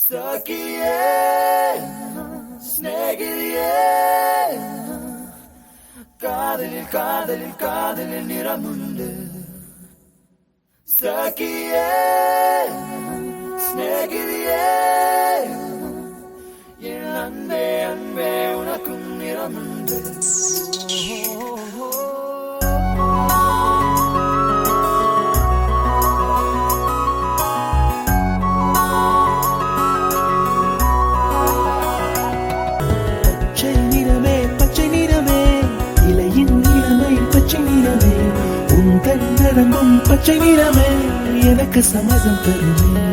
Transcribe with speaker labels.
Speaker 1: സഖിയേ സ്നേഹിതയേ കാതലിൽ കാതലിൽ കാതലിൽ നിറമുണ്ട് സഖിയേ സ്നേഹിതയേ என் அன்பே அன்பே உனக்கும் நிறமுண்டு
Speaker 2: பச்சை நிறமே இலையின் நிறமை பச்சை நிறமே உங்கள் நடங்கும் பச்சை நிறமே எனக்கு சம்மதம் தருமே